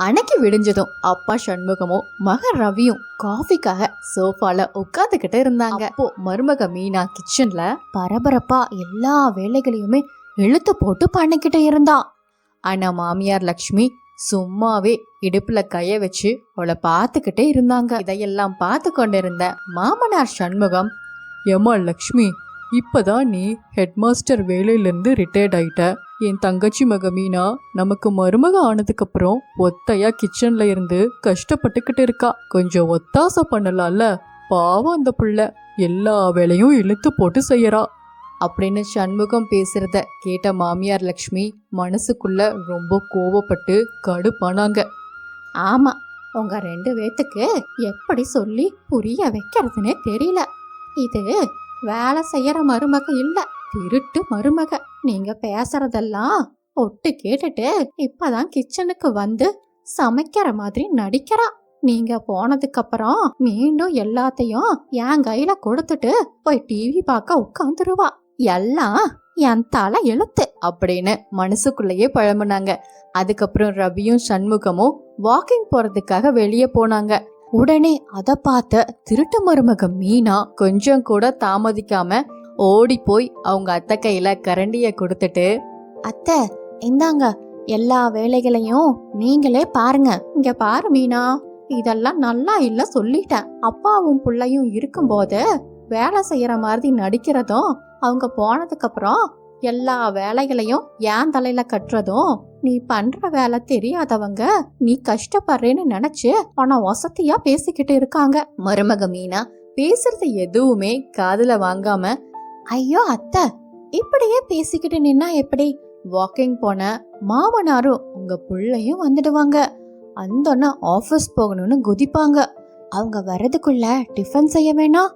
அன்னைக்கு விடிஞ்சதும் அப்பா சண்முகமும் மக ரவியும் காஃபிக்காக சோஃபால உட்காந்துக்கிட்டு இருந்தாங்க. அப்போ மருமக மீனா கிச்சன்ல பரபரப்பா எல்லா வேலைகளையுமே இழுத்து போட்டு பண்ணிக்கிட்டு இருந்தா. ஆனா மாமியார் லக்ஷ்மி சும்மாவே இடுப்புல கைய வச்சு அவளை பார்த்துக்கிட்டே இருந்தாங்க. இதையெல்லாம் பார்த்து கொண்டிருந்த மாமனார் சண்முகம், ஏமா லக்ஷ்மி, இப்பதான் நீ ஹெட்மாஸ்டர் வேலையிலேருந்து ரிட்டையர்ட் ஆயிட்ட. என் தங்கச்சி மக மீனா நமக்கு மருமக ஆனதுக்கு அப்புறம் ஒத்தையா கிச்சன்ல இருந்து கஷ்டப்பட்டுக்கிட்டு இருக்கா. கொஞ்சம் ஒத்தாசை பண்ணலாம்ல, பாவம் அந்த புள்ள எல்லா வேலையும் இழுத்து போட்டு செய்யறா அப்படின்னு சண்முகம் பேசுறத கேட்ட மாமியார் லக்ஷ்மி மனசுக்குள்ள ரொம்ப கோவப்பட்டு கடுப்பானாங்க. ஆமா, உங்க 2 பேத்துக்கு எப்படி சொல்லி புரிய வைக்கிறதுனே தெரியல. இது வேலை செய்யற மருமக இல்ல, திருட்டு மருமக. நீங்க பேசுறதெல்லாம் ஒட்டு கேட்டுட்டு இப்பதான் கிச்சனுக்கு வந்து சமைக்கிற மாதிரி நடிக்கிறா. நீங்க போனதுக்கு அப்புறம் மீண்டும் எல்லாத்தையும் என் கையில கொடுத்துட்டு போய் டிவி பார்க்க உட்காந்துருவா. எல்லாம் என் தலை எழுத்து அப்படின்னு மனசுக்குள்ளேயே பழம்புனாங்க. அதுக்கப்புறம் ரவியும் சண்முகமும் வாக்கிங் போறதுக்காக வெளியே போனாங்க. உடனே அதை பார்த்த திருட்டு மருமக மீனா கொஞ்சம் கூட தாமதிக்காம ஓடி போய் அவங்க அத்தை கையில கரண்டிய கொடுத்துட்டு, அத்தை இந்தாங்க, எல்லா வேலைகளையும் நீங்களே பாருங்க. இங்க பாரு மீனா, இதெல்லாம் நல்லா இல்ல சொல்லிட்டேன். அப்பாவும் பிள்ளையும் இருக்கும்போது வேலை செய்யற மாதிரி நடிக்கிறதும், அவங்க போனதுக்கு அப்புறம் எல்லா வேலைகளையும் ஏன் தலையில கட்டுறதும், நீ பண்ற வேலை தெரியாதவங்க நீ கஷ்டப்படுறேன்னு நினைச்சு ஆனா வசதியா பேசிக்கிட்டு இருக்காங்க. மருமக மீனா பேசுறது எதுவுமே காதுல வாங்காம, ஐயோ அத்தை, இப்படியே பேசிக்கிட்டு நின்னா எப்படி? வாக்கிங் போன மாமனாரும் உங்க பிள்ளையும் வந்துடுவாங்க. அந்த ஆபீஸ் போகணும்னு குதிப்பாங்க. அவங்க வர்றதுக்குள்ள டிஃபன் செய்ய வேணாம்?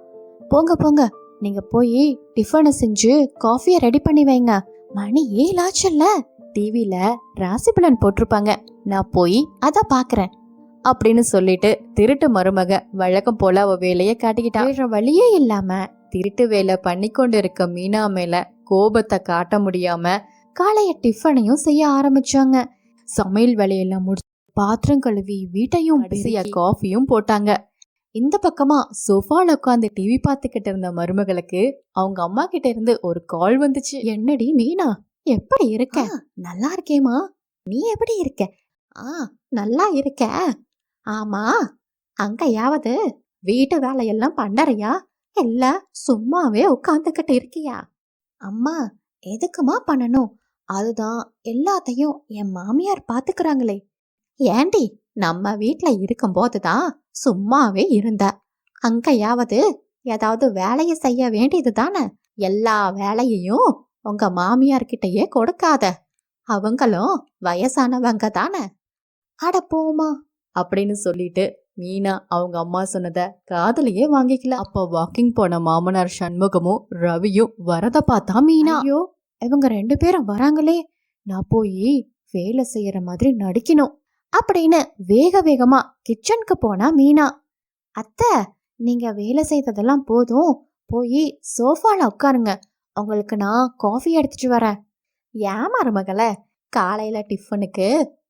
போங்க போங்க, நீங்க போய் டிஃபனை செஞ்சு காஃபியை ரெடி பண்ணி வைங்க. மணி 7 ஆச்சுல்ல, டிவில ராசிபலன் போட்டிருப்பாங்க, நான் போய் அத பாக்குறேன் அப்படின்னு சொல்லிட்டு திருட்டு மருமக வழக்கம் போல அவ வேலைய காட்டிக்கிட்டா. வேற வழியே இல்லாம திருட்டு வேலை பண்ணி கொண்டு இருக்க மீனா மேல கோபத்தை காட்ட முடியாம காலைய டிஃபனையும் செய்ய ஆரம்பிச்சாங்க. சமையல் வேலையெல்லாம் முடிச்சு பாத்திரம் கழுவி வீட்டையும் காஃபியும் போட்டாங்க. இந்த பக்கமா சோஃபால உட்காந்து டிவி பார்த்துக்கிட்டு இருந்த மருமகளுக்கு அவங்க அம்மா கிட்ட இருந்து ஒரு கால் வந்துச்சு. என்னடி மீனா, எப்படி இருக்க? நல்லா இருக்கேமா, நீ எப்படி இருக்க? நல்லா இருக்க. ஆமா, அங்கயாவது வீட்டு வேலையெல்லாம் பண்ணறியா, இல்ல சும்மாவே உட்காந்துக்கிட்டு இருக்கியா? அம்மா, எதுக்குமா பண்ணணும்? அதுதான் எல்லாத்தையும் என் மாமியார் பாத்துக்கிறாங்களே. ஏண்டி, நம்ம வீட்ல இருக்கும் போதுதான் சும்மாவே இருந்த, அங்கயாவது ஏதாவது வேலைய செய்ய வேண்டியது தானே. எல்லா வேலையையும் உங்க மாமியார் கிட்டயே கொடுக்காத, அவங்களும் வயசானவங்க தானே. அட போமா அப்படின்னு சொல்லிட்டு மீனா அவங்க அம்மா சொன்னத காதலையே வாங்கிக்கல. அப்ப வாக்கிங் போன மாமனார் சண்முகமும் ரவியும் வரத பார்த்தா மீனா, ஐயோ இவங்க 2 பேரும் வராங்களே, நான் போய் வேலை செய்யற மாதிரி நடிக்கணும் அப்படின்னு வேக வேகமா கிச்சனுக்கு போனா மீனா. அத்தை, நீங்க வேலை செய்ததெல்லாம் போதும், போய் சோஃபால உட்காருங்க, உங்களுக்கு நான் காஃபி எடுத்துட்டு வரேன். ஏன் மருமகளே, காலையில டிஃபனுக்கு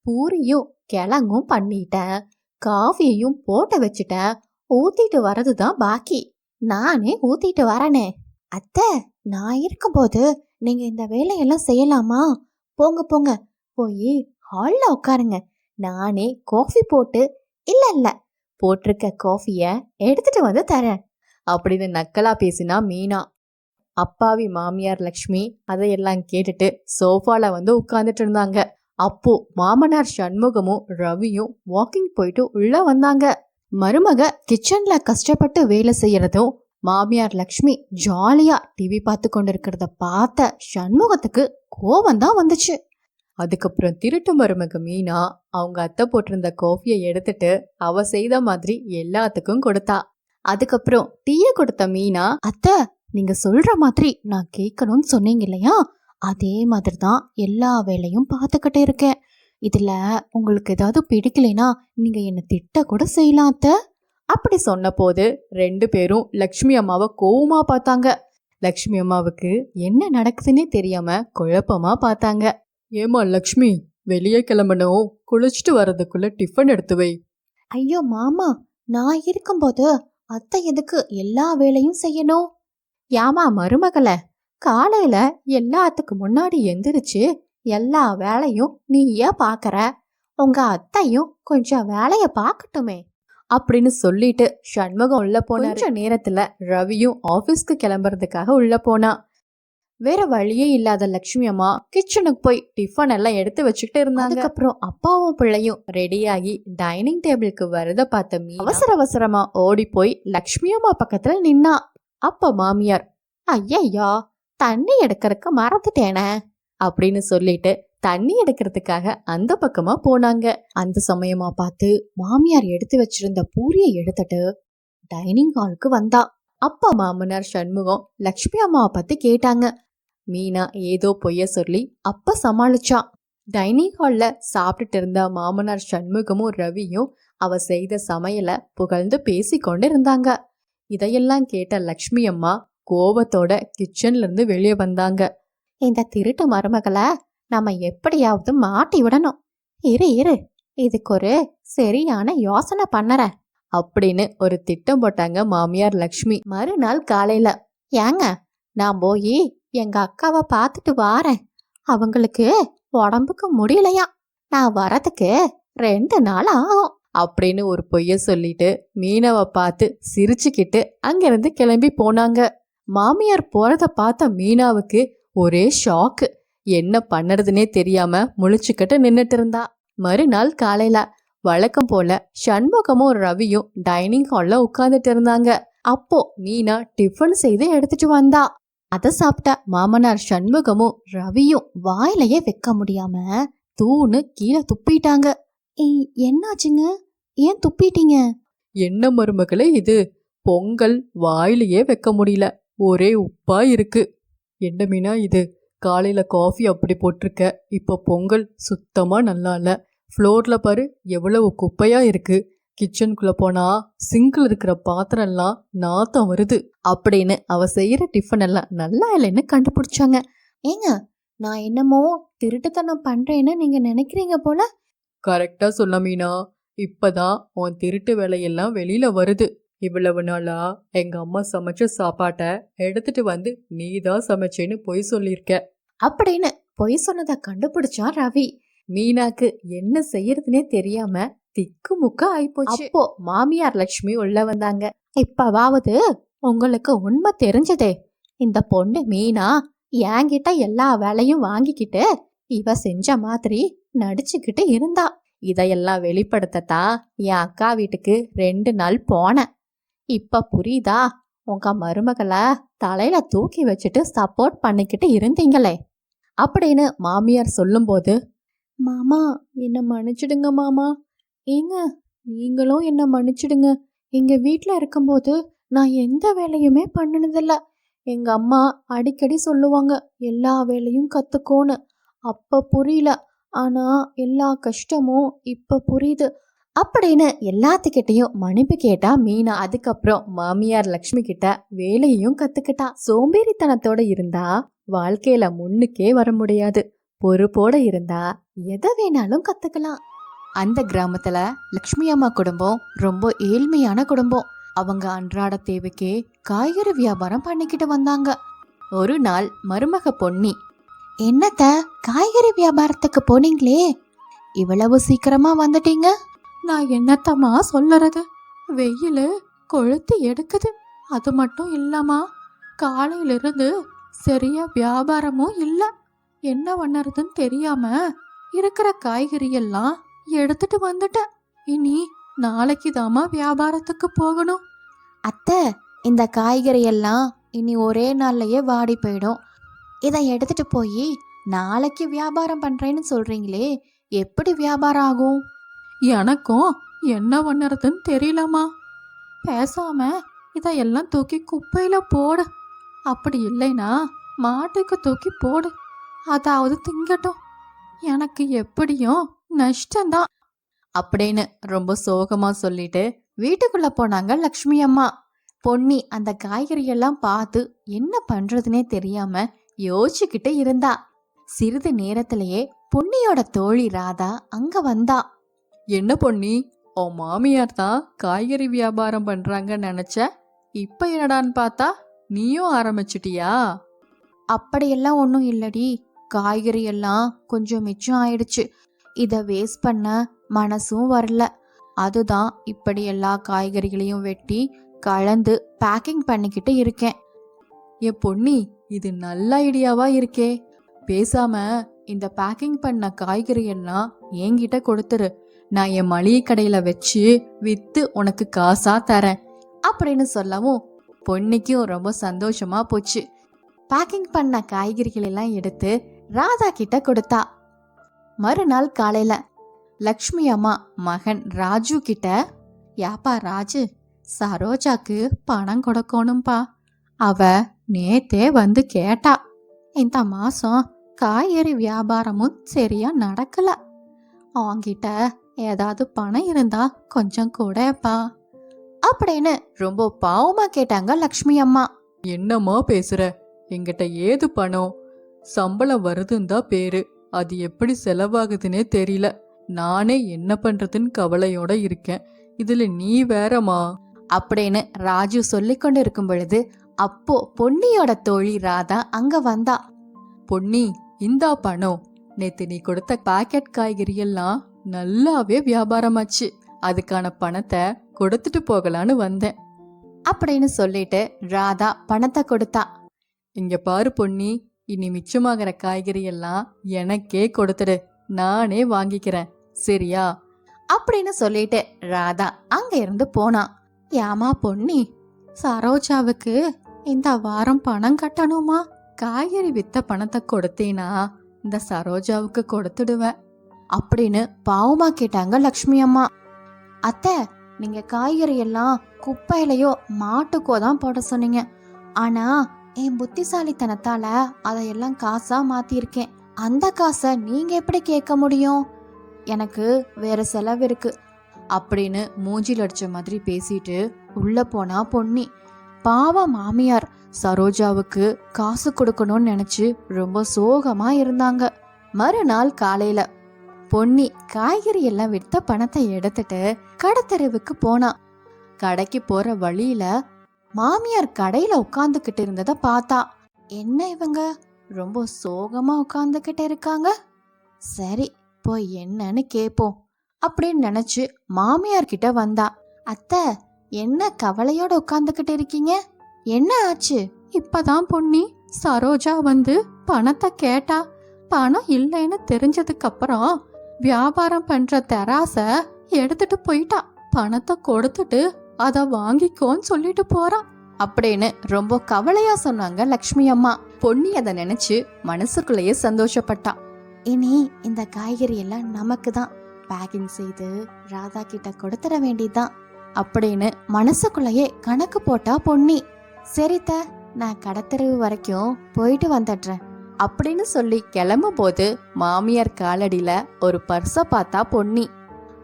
பூரியும் கிழங்கும் பண்ணிட்டேன், காஃபியையும் போட்டு வச்சுட்டேன், ஊத்திட்டு வரதுதான் பாக்கி, நானே ஊத்திட்டு வரனே. அத்தை, நான் இருக்கும்போது நீங்க இந்த வேலையெல்லாம் செய்யலாமா? போங்க போங்க, போய் ஹால்ல உட்காருங்க, நானே காஃபி போட்டு இல்ல போட்டிருக்க காஃபிய எடுத்துட்டு வந்து தரேன் அப்படின்னு நக்கலா பேசினா மீனா. அப்பாவி மாமியார் லக்ஷ்மி அதையெல்லாம் கேட்டுட்டு சோஃபால வந்து உட்கார்ந்துட்டு இருந்தாங்க. அப்போ மாமனார் சண்முகமும் ரவியும் வாக்கிங் போயிட்டு உள்ள வந்தாங்க. மருமக கிச்சன்ல கஷ்டப்பட்டு வேலை செய்யறதும் மாமியார் லக்ஷ்மி ஜாலியா டிவி பார்த்து கொண்டு இருக்கிறத பார்த்த சண்முகத்துக்கு கோபம் தான் வந்துச்சு. அதுக்கப்புறம் திருட்டு மருமக மீனா அவங்க அத்தை போட்டிருந்த காஃபியை எடுத்துட்டு அவ செய்த மாதிரி எல்லாத்துக்கும் கொடுத்தா. அதுக்கப்புறம் டீய கொடுத்த மீனா, அத்தை நீங்க சொல்ற மாதிரி நான் கேட்கணும்னு சொன்னீங்க இல்லையா, அதே மாதிரி தான் எல்லா வேலையும் பார்த்துக்கிட்டே இருக்கேன். இதுல உங்களுக்கு ஏதாவது பிடிக்கலைன்னா நீங்க என்ன திட்ட கூட செய்யலாம் அத்தை அப்படி சொன்ன போது 2 பேரும் லக்ஷ்மி அம்மாவை கோவமா பார்த்தாங்க. லக்ஷ்மி அம்மாவுக்கு என்ன நடக்குதுன்னே தெரியாம குழப்பமா பார்த்தாங்க. ஏமா லக்ஷ்மி, வெளியே கிளம்பணும், குளிச்சுட்டு வர்றதுக்குள்ள டிஃபன் எடுத்து வை. ஐயோ மாமா, நான் இருக்கும்போது அத்தை எதுக்கு எல்லா வேலையும் செய்யணும்? யாமா மருமகளே, காலையில எல்லாத்துக்கு முன்னாடி எந்திரிச்சு எல்லா வேலையும் நீ ஏன் பாக்கற? உங்க அத்தையும் கொஞ்சம் வேலைய பார்க்கட்டுமே அப்படின்னு சொல்லிட்டு சண்முகம் உள்ள போன கொஞ்ச நேரத்துல ரவியும் ஆபீஸ்க்கு கிளம்புறதுக்காக உள்ள போனா. வேற வழியே இல்லாத லட்சுமி அம்மா கிச்சனுக்கு போய் டிஃபன் எல்லாம் எடுத்து வச்சுக்கிட்டு இருந்தாங்க. அதுக்கப்புறம் அப்பாவும் பிள்ளையும் ரெடியாகி டைனிங் டேபிளுக்கு வரத பார்த்த மீனா அவசர அவசரமா ஓடி போய் லட்சுமி அம்மா பக்கத்துல நின்னா. அப்ப மாமியார், ஐயா தண்ணி எடுக்கறதுக்கு மறந்துட்டேனே அப்படின்னு சொல்லிட்டு தண்ணி எடுக்கிறதுக்காக அந்த பக்கமா போனாங்க. அந்த சமயமா பார்த்து மாமியார் எடுத்து வச்சிருந்த பூரியை எடுத்துட்டு டைனிங் ஹாலுக்கு வந்தா. அப்பா மாமனார் சண்முகம் லட்சுமி அம்மாவை பத்தி கேட்டாங்க. மீனா ஏதோ பொய்ய சொல்லி அப்ப சமாளிச்சா. டைனிங் ஹால்ல சாப்பிட்டுட்டு இருந்த மாமனார் சண்முகமும் ரவியும் அவ செய்த சமையல புகழ்ந்து பேசி கொண்டு இருந்தாங்க. இதையெல்லாம் கேட்ட லட்சுமி அம்மா கோபத்தோட கிச்சன்ல இருந்து வெளியே வந்தாங்க. இந்த திருட்டு மருமகளை நம்ம எப்படியாவது மாட்டி விடணும். இரு இதுக்கு ஒரு சரியான யோசனை பண்ணற அப்படின்னு ஒரு திட்டம் போட்டாங்க மாமியார் லக்ஷ்மி. மறுநாள் காலையில, ஏங்க நான் போய் எங்க அக்காவை பார்த்துட்டு வாரேன், அவங்களுக்கு உடம்புக்கு முடியலையா, நான் வரதுக்கு 2 நாள் ஆகும் அப்படின்னு ஒரு பொய்ய சொல்லிட்டு மீனவை பார்த்து சிரிச்சுக்கிட்டு அங்கிருந்து கிளம்பி போனாங்க. மாமியார் போறத பார்த்த மீனாவுக்கு ஒரே ஷாக்கு. என்ன பண்ணுறதுனே தெரியாம முழிச்சுக்கிட்டு நின்னுட்டு இருந்தா. மறுநாள் காலையில வழக்கம் போல சண்முகமும் ரவியும் டைனிங் ஹால்ல உட்கார்ந்துட்டு இருந்தாங்க. அப்போ மீனா டிஃபன் செய்து எடுத்துட்டு வந்தா. அதை சாப்பிட்ட மாமனார் சண்முகமும் ரவியும் வாயிலையே வைக்க முடியாம தூணு கீழே துப்பிட்டாங்க. என்னாச்சுங்க, ஏன் துப்பிட்டீங்க? என்ன மருமகளே இது, பொங்கல் வாயிலையே வைக்க முடியல, ஒரே உப்பா இருக்கு. என்ன மீனா இது, காலையில காஃபி அப்படி போட்டிருக்க, இப்போ பொங்கல் சுத்தமா நல்லா இல்ல. ஃப்ளோர்ல பாரு எவ்வளவு குப்பையா இருக்கு. கிச்சனுக்குள்ள போனா சிங்கிள் இருக்கிற பாத்திரம் எல்லாம் நாத்தம் வருது அப்படின்னு அவ செய்யற டிஃபன் எல்லாம் நல்லா இல்லைன்னு கண்டுபிடிச்சாங்க. ஏங்க, நான் என்னமோ திருட்டுத்தனம் பண்றேன்னு நீங்க நினைக்கிறீங்க போல. கரெக்டா சொன்ன மீனா, இப்பதான் உன் திருட்டு வேலையெல்லாம் வெளியில வருது. இவ்வளவு நாளா எங்க அம்மா சமைச்ச சாப்பாட்டை எடுத்துட்டு வந்து நீதான் சமைச்சேன்னு பொய் சொல்லியிருக்க அப்படின்னு பொய் சொன்னதை கண்டுபிடிச்சா ரவி. மீனாக்கு என்ன செய்யறதுனே தெரியாம திக்கு முக்க ஆயிப்போச்சு. அப்போ மாமியார் லட்சுமி உள்ள வந்தாங்க. இப்பவாவது உங்களுக்கு உண்மை தெரிஞ்சதே. இந்த பொண்ணு மீனா என்கிட்ட எல்லா வேலையும் வாங்கிக்கிட்டு இவ செஞ்ச மாதிரி நடிச்சுக்கிட்டு இருந்தா. இதையெல்லாம் வெளிப்படுத்தத்தான் என் அக்கா வீட்டுக்கு 2 நாள் போனேன். இப்ப புரியுதா? உங்க மருமகளை தலையில தூக்கி வச்சுட்டு சப்போர்ட் பண்ணிக்கிட்டு இருந்தீங்களே அப்படின்னு மாமியார் சொல்லும்போது, மாமா என்ன மன்னிச்சிடுங்க மாமா. ஏங்க, நீங்களும் என்ன மன்னிச்சிடுங்க. எங்க வீட்டில் இருக்கும்போது நான் எந்த வேலையுமே பண்ணினதில்ல. எங்க அம்மா அடிக்கடி சொல்லுவாங்க எல்லா வேலையும் கத்துக்கோன்னு. அப்ப புரியல, ஆனா எல்லா கஷ்டமும் இப்ப புரியுது அப்படின்னு எல்லாத்துக்கிட்டையும் மன்னிப்பு கேட்டா மீனா. அதுக்கப்புறம் மாமியார் லக்ஷ்மி கிட்ட வேலையும் கத்துக்கிட்டா. சோம்பேறித்தனத்தோட இருந்தா வாழ்க்கையில முன்னுக்கே வர முடியாது. பொறுப்போட இருந்தா எதை வேணாலும் கத்துக்கலாம். அந்த கிராமத்துல லக்ஷ்மி அம்மா குடும்பம் ரொம்ப ஏழ்மையான குடும்பம். அவங்க அன்றாட தேவைக்கே காய்கறி வியாபாரம் பண்ணிக்கிட்டு வந்தாங்க. ஒரு நாள் மருமக பொன்னி, என்னத்த காய்கறி வியாபாரத்துக்கு போனீங்களே, இவ்வளவு சீக்கிரமா வந்துட்டீங்க? நான் என்னத்தம்மா சொல்லறது, வெயில் கொளுத்து எடுக்குது. அது மட்டும் இல்லாமா காலையிலிருந்து சரியா வியாபாரமும் இல்லை. என்ன பண்ணறதுன்னு தெரியாம இருக்கிற காய்கறி எல்லாம் எடுத்துட்டு வந்துட்டேன். இனி நாளைக்கு தாமா வியாபாரத்துக்கு போகணும். அத்தை, இந்த காய்கறி எல்லாம் இனி ஒரே நாள்லயே வாடி போயிடும். இதை எடுத்துட்டு போய் நாளைக்கு வியாபாரம் பண்றேன்னு சொல்றீங்களே, எப்படி வியாபாரம் ஆகும்? எனக்கும் என்ன பண்ணறதுன்னு தெரியலம்மா. பேசாம இதையெல்லாம் தூக்கி குப்பையில போடு, அப்படி இல்லைன்னா மாட்டுக்கு தூக்கி போடு, அதாவது திங்கட்டும். எனக்கு எப்படியும் நஷ்டம்தான் அப்படின்னு ரொம்ப சோகமா சொல்லிட்டு வீட்டுக்குள்ள போனாங்க லக்ஷ்மி அம்மா. பொன்னி அந்த காய்கறி எல்லாம் பார்த்து என்ன பண்றதுனே தெரியாம யோசிச்சுக்கிட்டு இருந்தா. சிறிது நேரத்திலேயே பொன்னியோட தோழி ராதா அங்க வந்தா. என்ன பொன்னி, உன் மாமியார் தான் காய்கறி வியாபாரம் பண்றாங்கன்னு நினைச்ச. இப்ப என்னடான்னு பார்த்தா நீயும் ஆரம்பிச்சிட்டியா? அப்படியெல்லாம் ஒன்றும் இல்லடி, காய்கறி எல்லாம் கொஞ்சம் மிச்சம் ஆயிடுச்சு. இதை வேஸ்ட் பண்ண மனசும் வரல. அதுதான் இப்படி எல்லா காய்கறிகளையும் வெட்டி கலந்து பேக்கிங் பண்ணிக்கிட்டு இருக்கேன். என் பொன்னி, இது நல்ல ஐடியாவா இருக்கே. பேசாம இந்த பேக்கிங் பண்ண காய்கறி எல்லாம் என்கிட்ட கொடுத்துரு. நான் என் மளிகை கடையில வச்சு வித்து உனக்கு காசா தரேன் அப்படின்னு சொல்லவும் பொன்னிக்கும் ரொம்ப சந்தோஷமா போச்சு. பேக்கிங் பண்ண காய்கறிகள் எல்லாம் எடுத்து ராதா கிட்ட கொடுத்தா. மறுநாள் காலையில லக்ஷ்மி அம்மா மகன் ராஜு கிட்ட, யாப்பா ராஜு, சரோஜாக்கு பணம் கொடுக்கணும்பா. அவ நேத்தே வந்து கேட்டா. இந்த மாசம் காய்கறி வியாபாரமும் சரியா நடக்கல. அவங்கிட்ட ஏதாவது பணம் இருந்தா கொஞ்சம் கூடப்பா அப்படின்னு ரொம்ப பாவமா கேட்டாங்க லக்ஷ்மி அம்மா. என்னம்மா பேசுற? என்கிட்ட ஏது பணம்? சம்பளம் வருதுன்னு தான் பேரு. அது எப்படி செலவாகுதுன்னே தெரியல. நானே என்ன பண்றதுன்னு கவலையோட இருக்கேன். இதுல நீ வேறமா அப்படின்னு ராஜு சொல்லிக் கொண்டு இருக்கும் பொழுது அப்போ பொன்னியோட தோழி ராதா அங்க வந்தா. பொன்னி, இந்தா பணம். நேத்து நீ கொடுத்த பாக்கெட் காய்கறி எல்லாம் நல்லாவே வியாபாரமாச்சு. அதுக்கான பணத்தை கொடுத்துட்டு போகலான்னு வந்தேன் அப்படின்னு சொல்லிட்டு ராதா பணத்தை கொடுத்தா. இங்க பாரு பொன்னி, இனி மிச்சமாகிற காய்கறி எல்லாம் எனக்கே கொடுத்துடு. நானே வாங்கிக்கிறேன், சரியா? அப்படின்னு சொல்லிட்டு ராதா அங்க இருந்து போனா. ஏமா பொன்னி, சரோஜாவுக்கு இந்த வாரம் பணம் கட்டணுமா? காய்கறி வித்த பணத்தை கொடுத்தீனா இந்த சரோஜாவுக்கு கொடுத்துடுவேன் அப்படின்னு பாவமா கேட்டாங்க லக்ஷ்மி அம்மா. அத்தை, நீங்க காய்கறி எல்லாம் குப்பையிலையோ மாட்டுக்கோ தான் போட சொன்னீங்க. ஆனா என் புத்திசாலித்தனத்தால அதையெல்லாம் காசா மாத்திருக்கேன். அந்த காசை நீங்க எப்படி கேட்க முடியும்? எனக்கு வேற செலவு இருக்கு அப்படின்னு மூஞ்சில் அடிச்ச மாதிரி பேசிட்டு உள்ள போனா பொன்னி. பாவ மாமியார் சரோஜாவுக்கு காசு கொடுக்கணும்னு நினைச்சு ரொம்ப சோகமா இருந்தாங்க. மறுநாள் காலையில பொன்னி காய்கறி எல்லாம் வித்த பணத்தை எடுத்துட்டு கடத்தெருவுக்கு போனா. கடைக்கு போற வழியில மாமியார் கடையில உட்கார்ந்துகிட்டு இருந்தத பார்த்தா. என்ன இவங்க ரொம்ப சோகமா உட்கார்ந்துகிட்டு இருக்காங்க? சரி, போய் என்னன்னு கேப்போம் அப்படின்னு நினைச்சு மாமியார் கிட்ட வந்தா. அத்தை, என்ன கவலையோட உட்கார்ந்துகிட்டு இருக்கீங்க? என்ன ஆச்சு? இப்பதான் பொன்னி, சரோஜா வந்து பணத்தை கேட்டா. பணம் இல்லைன்னு தெரிஞ்சதுக்கு அப்புறம் வியாபாரம் பண்ற தெராச எடுத்துட்டு போயிட்டா. பணத்தை கொடுத்துட்டு அத வாங்கிக்கோன்னு சொல்லிட்டு போறா அப்படின்னு ரொம்ப கவலையா சொன்னாங்க லக்ஷ்மி அம்மா. பொன்னி அதை நினைச்சு மனசுக்குள்ளேயே சந்தோஷப்பட்டா. இனி இந்த காய்கறி எல்லாம் நமக்கு தான், பேக்கிங் செய்து ராதா கிட்ட கொடுத்துட வேண்டியதுதான் அப்படின்னு மனசுக்குள்ளேயே கணக்கு போட்டா பொன்னி. சரித்த, நான் கடத்தெருவு வரைக்கும் போயிட்டு வந்துடுறேன் அப்படின்னு சொல்லி கிளம்பும் போது மாமியார் காலடியில ஒரு பர்ஸ பார்த்தா பொன்னி.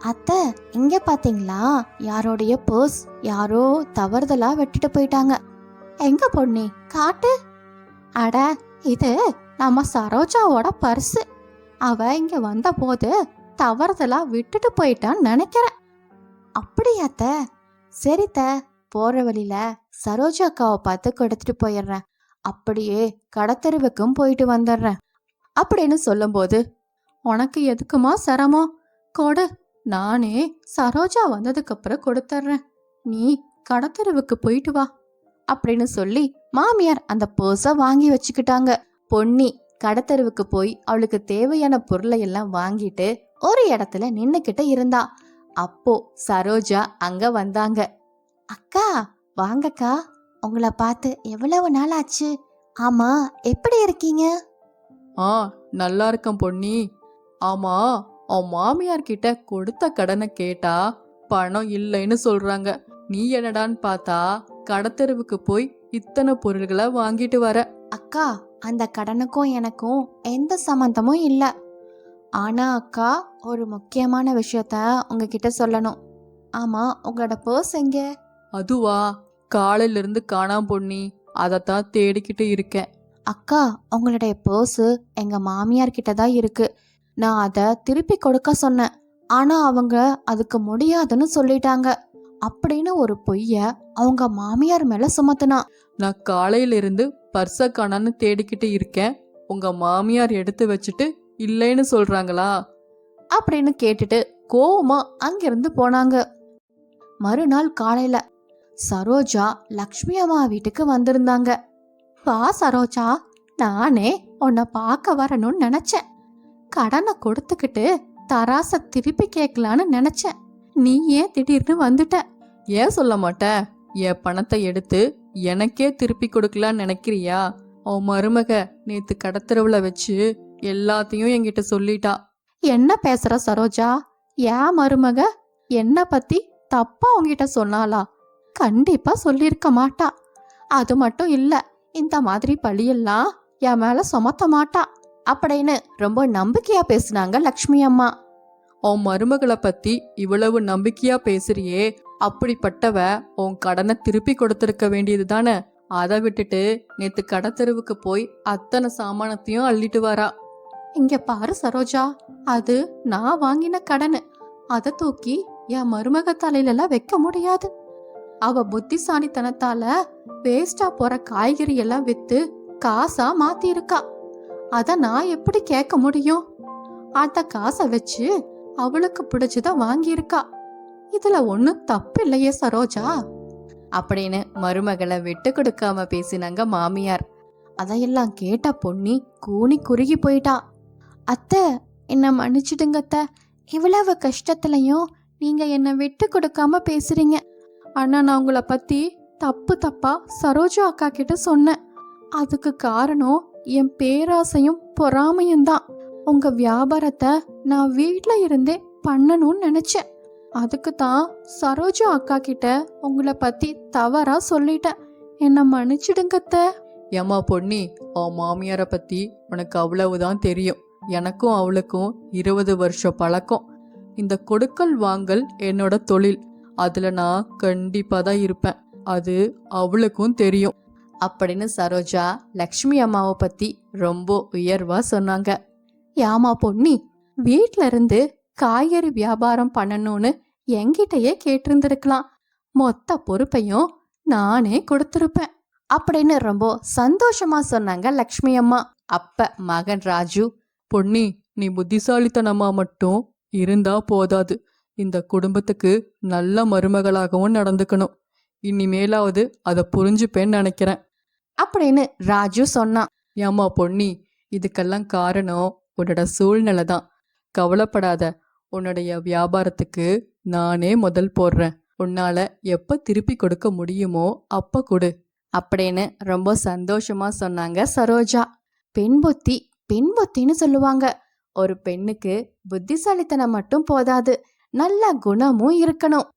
அத்தை, இங்க பாத்தீங்களா? யாரோடைய பர்ஸ் யாரோ தவறுதலா வெட்டிட்டு போயிட்டாங்க. எங்க பொன்னி, காட்டு. அட, இது நம்ம சரோஜாவோட பர்ஸ். அவ இங்க வந்த போது தவறுதலா விட்டுட்டு போயிட்டான்னு நினைக்கிறேன். அப்படியாத்த? சரித்த, போற வழியில சரோஜா அக்காவை பார்த்து கொடுத்துட்டு போயிடுறேன். அப்படியே கடத்தெருவுக்கும் போயிட்டு வந்துடுறேன் அப்படின்னு சொல்லும்போது, உனக்கு எதுக்குமா சிரமம்? கொடு, நானே சரோஜா வந்ததுக்கு அப்புறம் கொடுத்துட்றேன். நீ கடத்தெருவுக்கு போயிட்டு வா அப்படின்னு சொல்லி மாமியார் அந்த பர்ஸை வாங்கி வச்சுக்கிட்டாங்க. பொன்னி கடத்தெருவுக்கு போய் அவளுக்கு தேவையான பொருளை எல்லாம் வாங்கிட்டு ஒரு இடத்துல நின்னுக்கிட்டு இருந்தா. அப்போ சரோஜா அங்க வந்தாங்க. அக்கா, வாங்கக்கா, உங்களை பார்த்து எவ்வளவு நாள் ஆச்சு? ஆமா, எப்படி இருக்கீங்க? நல்லா இருக்கேன் பொன்னி. ஆமா, அவன் மாமியார் கிட்ட கொடுத்த கடனை கேட்டா பணம் இல்லைன்னு சொல்றாங்க. நீ என்னடான்னு பார்த்தா கடத்தெருவுக்கு போய் இத்தனை பொருள்களை வாங்கிட்டு வர. அக்கா, அந்த கடனுக்கும் எனக்கும் எந்த சம்பந்தமும் இல்ல. ஆனா அக்கா, ஒரு முக்கியமான விஷயத்த உங்ககிட்ட சொல்லணும். ஆமா, உங்களோட பர்ஸ் எங்க? அதுவா, காலையில இருந்து காணாம பொன்னி. அதத்தான் தேடிக்கிட்டு இருக்கேன். அக்கா, உங்களுடைய பர்ஸு எங்க மாமியார் கிட்ட தான் இருக்கு. நான் அதை திருப்பி கொடுக்க சொன்னேன். ஆனா அவங்க அதுக்கு முடியாதுன்னு சொல்லிட்டாங்க அப்படின்னு ஒரு பொய்ய அவங்க மாமியார் மேல சுமத்துனா. நான் காலையில இருந்து பர்ஸ காணான்னு தேடிக்கிட்டு இருக்கேன். உங்க மாமியார் எடுத்து வச்சுட்டு இல்லைன்னு சொல்றாங்களா? அப்படின்னு கேட்டுட்டு கோவமா அங்கிருந்து போனாங்க. மறுநாள் காலையில சரோஜா லக்ஷ்மி அம்மா வீட்டுக்கு வந்திருந்தாங்க. வா சரோஜா, நானே உன்னை பார்க்க வரணும்னு நினைச்சேன். கடனை கொடுத்துக்கிட்டு தராச திருப்பி கேட்கலான்னு நினைச்சேன். நீ ஏன் திடீர்னு வந்துட்ட? ஏன் சொல்ல மாட்டேன்? என் பணத்தை எடுத்து எனக்கே திருப்பி கொடுக்கலான்னு நினைக்கிறியா? உன் மருமக நேத்து கடத்தெருவுல வச்சு எல்லாத்தையும் என்கிட்ட சொல்லிட்டா. என்ன பேசுற சரோஜா? ஏன் மருமக என்ன பத்தி தப்பா உங்ககிட்ட சொன்னாளா? கண்டிப்பா சொல்லியிருக்க மாட்டா. அது மட்டும் இல்ல, இந்த மாதிரி பழியெல்லாம் என் மேல சுமத்த மாட்டா அப்படின்னு ரொம்ப நம்பிக்கையா பேசினாங்க லக்ஷ்மி அம்மா. உன் மருமகளை பத்தி இவ்வளவு நம்பிக்கையா பேசுறியே, அப்படிப்பட்டவ உன் கடனை திருப்பி கொடுத்திருக்க வேண்டியது தானே? அதை விட்டுட்டு நேத்து கடத்தெருவுக்கு போய் அத்தனை சாமானத்தையும் அள்ளிட்டு வரா. இங்க பாரு சரோஜா, அது நான் வாங்கின கடனு. அதை தூக்கி என் மருமக தலையிலலாம் வைக்க முடியாது. அவ புத்திசாலித்தனத்தால வேஸ்டா போற காய்கறி எல்லாம் வித்து காசா மாத்தி இருக்கா. அத நான் எப்படி கேட்க முடியும்? அந்த காசை வச்சு அவளுக்கு பிடிச்சத வாங்கியிருக்கா. இதுல ஒன்னும் தப்பு இல்லையே சரோஜா அப்படின்னு மருமகளை விட்டு கொடுக்காம பேசினாங்க மாமியார். அதையெல்லாம் கேட்ட பொன்னி கூனி குறுகி போயிட்டா. அத்தை, என்ன மன்னிச்சிடுங்க அத்தை. இவ்வளவு கஷ்டத்துலயும் நீங்க என்ன விட்டு கொடுக்காம பேசுறீங்க. ஆனா நான் உங்களை பத்தி தப்பு தப்பா சரோஜா அக்கா கிட்ட சொன்னேன். அதுக்கு காரணம் என் பேராசையும் பொறாமையும் தான். உங்க வியாபாரத்தை நான் வீட்ல இருந்தே பண்ணணும்னு நினைச்சேன். அதுக்கு தான் சரோஜா அக்கா கிட்ட உங்களை பத்தி தவறா சொல்லிட்டேன். என்ன மன்னிச்சிடுங்க அத்தை. ஏம்மா பொன்னி, உன் மாமியாரை பத்தி உனக்கு அவ்வளவுதான் தெரியும். எனக்கும் அவளுக்கும் 20 வருஷம் பழக்கம். இந்த கொடுக்கல் வாங்கல் என்னோட தொழில். அதுல நான் கண்டிப்பா தான் இருப்பேன். அது அவளுக்கும் தெரியும் அப்படின்னு சரோஜா லக்ஷ்மி அம்மாவை பத்தி ரொம்ப உயர்வா சொன்னாங்க. யாமா பொன்னி, வீட்ல இருந்து காய்கறி வியாபாரம் பண்ணணும்னு என்கிட்டயே கேட்டிருந்திருக்கலாம். மொத்த பொறுப்பையும் நானே கொடுத்திருப்பேன் அப்படின்னு ரொம்ப சந்தோஷமா சொன்னாங்க லக்ஷ்மி அம்மா. அப்ப மகன் ராஜு, பொன்னி, நீ புத்திசாலித்தனமா மட்டும் இருந்தா போதாது. இந்த குடும்பத்துக்கு நல்ல மருமகளாகவும் நடந்துக்கணும். இனிமேலாவது அதை புரிஞ்சுப்பேன்னு நினைக்கிறேன் அப்படின்னு ராஜு சொன்னான். ஏம்மா பொன்னி, இதுக்கெல்லாம் காரணம் உன்னோட சூழ்நிலை தான். கவலைப்படாத, உன்னுடைய வியாபாரத்துக்கு நானே முதல் போடுறேன். உன்னால எப்ப திருப்பி கொடுக்க முடியுமோ அப்ப கொடு அப்படின்னு ரொம்ப சந்தோஷமா சொன்னாங்க சரோஜா. பெண் புத்தி பெண் புத்தின்னு சொல்லுவாங்க. ஒரு பெண்ணுக்கு புத்திசாலித்தனம் மட்டும் போதாது, நல்ல குணமும் இருக்கணும்.